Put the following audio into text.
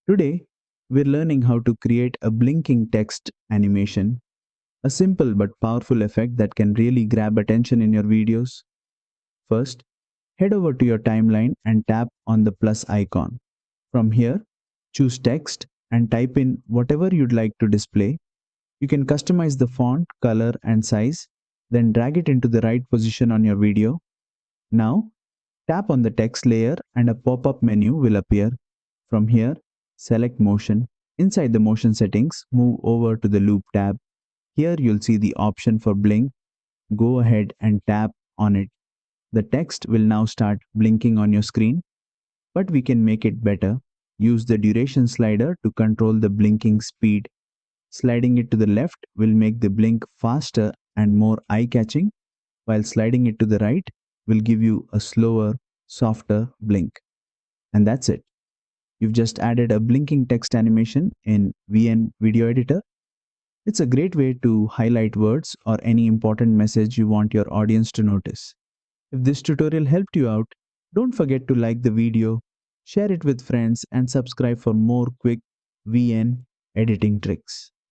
Today, we're learning how to create a blinking text animation, a simple but powerful effect that can really grab attention in your videos. First, head over to your timeline and tap on the plus icon. From here, choose text and type in whatever you'd like to display. You can customize the font, color, and size, then drag it into the right position on your video. Now, tap on the text layer and a pop-up menu will appear. From here, select motion. Inside the motion settings, move over to the loop tab. Here you'll see the option for blink. Go ahead and tap on it. The text will now start blinking on your screen, but we can make it better. Use the duration slider to control the blinking speed. Sliding it to the left will make the blink faster and more eye-catching, while sliding it to the right will give you a slower, softer blink. And that's it. You've just added a blinking text animation in VN Video Editor. It's a great way to highlight words or any important message you want your audience to notice. If this tutorial helped you out, don't forget to like the video, share it with friends, and subscribe for more quick VN editing tricks.